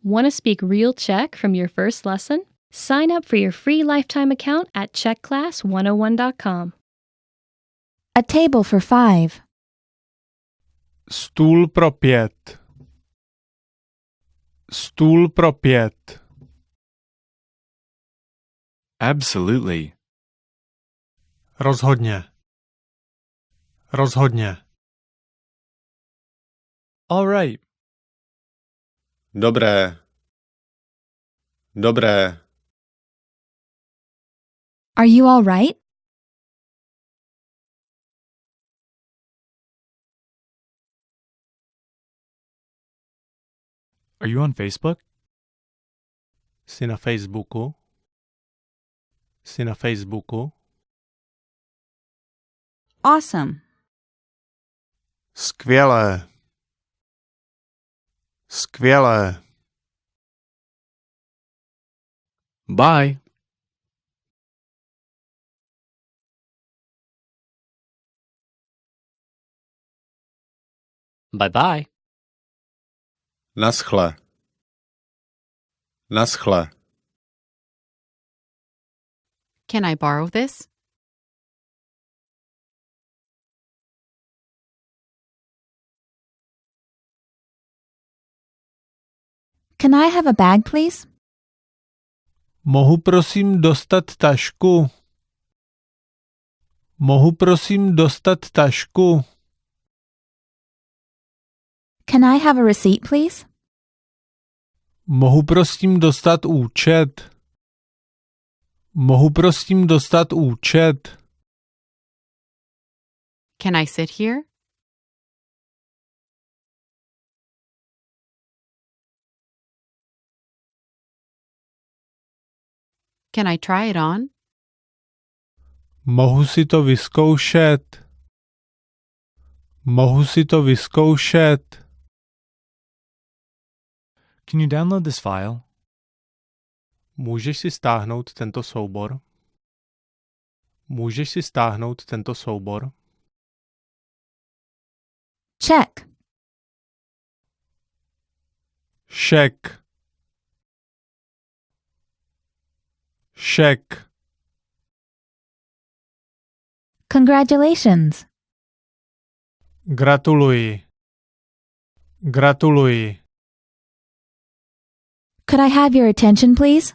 Want to speak real Czech from your first lesson? Sign up for your free lifetime account at czechclass101.com. A table for 5. Stůl pro 5. Stůl pro 5. Absolutely. Rozhodně. Rozhodně. All right. Dobré. Dobré. Are you all right? Are you on Facebook? Jsi na Facebooku? Jsi na Facebooku? Awesome. Skvělé. Skvělé. Bye. Bye-bye. Naschle. Naschle. Can I borrow this? Can I have a bag, please? Mohu prosím dostat tašku? Mohu prosím dostat tašku? Can I have a receipt, please? Mohu prosím dostat účet? Mohu prosím dostat účet? Can I sit here? Can I try it on? Mohu si to vyzkoušet? Mohu si to vyzkoušet? Can you download this file? Můžeš si stáhnout tento soubor? Můžeš si stáhnout tento soubor? Check. Šek. Šek. Congratulations. Gratuluji. Gratuluji. Could I have your attention, please?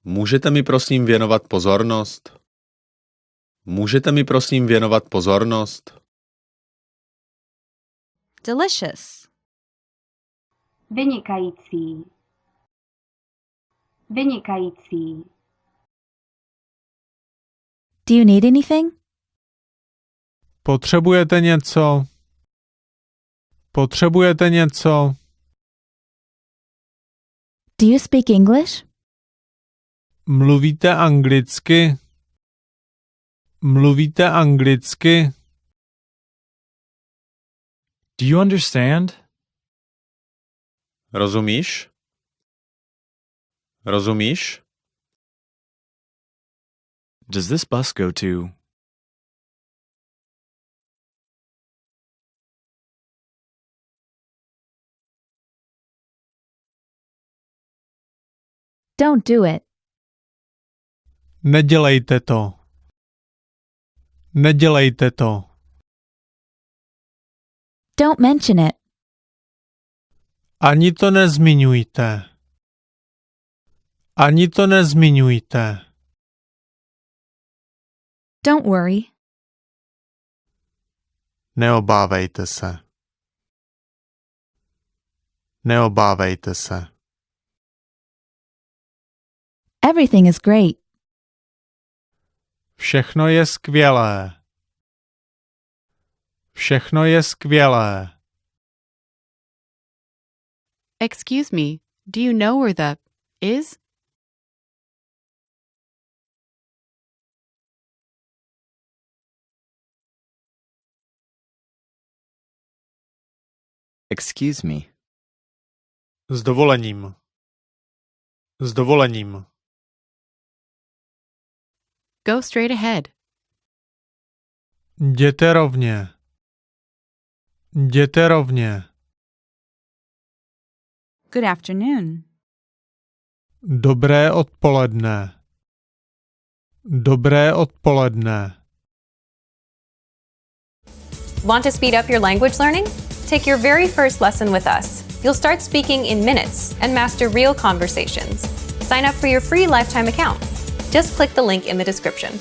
Můžete mi prosím věnovat pozornost? Můžete mi prosím věnovat pozornost? Delicious. Vynikající. Vynikající. Do you need anything? Potřebujete něco? Potřebujete něco? Do you speak English? Mluvíte anglicky? Mluvíte anglicky? Do you understand? Rozumíš? Rozumíš? Does this bus go to? Don't do it. Nedělejte to. Nedělejte to. Don't mention it. Ani to nezmiňujte. Ani to nezmiňujte. Don't worry. Neobávejte se. Neobávejte se. Everything is great. Všechno je skvělé. Všechno je skvělé. Excuse me, do you know where the is? Excuse me. S dovolením. S dovolením. Go straight ahead. Jděte rovně. Jděte rovně. Good afternoon. Dobré odpoledne. Dobré odpoledne. Want to speed up your language learning? Take your very first lesson with us. You'll start speaking in minutes and master real conversations. Sign up for your free lifetime account. Just click the link in the description.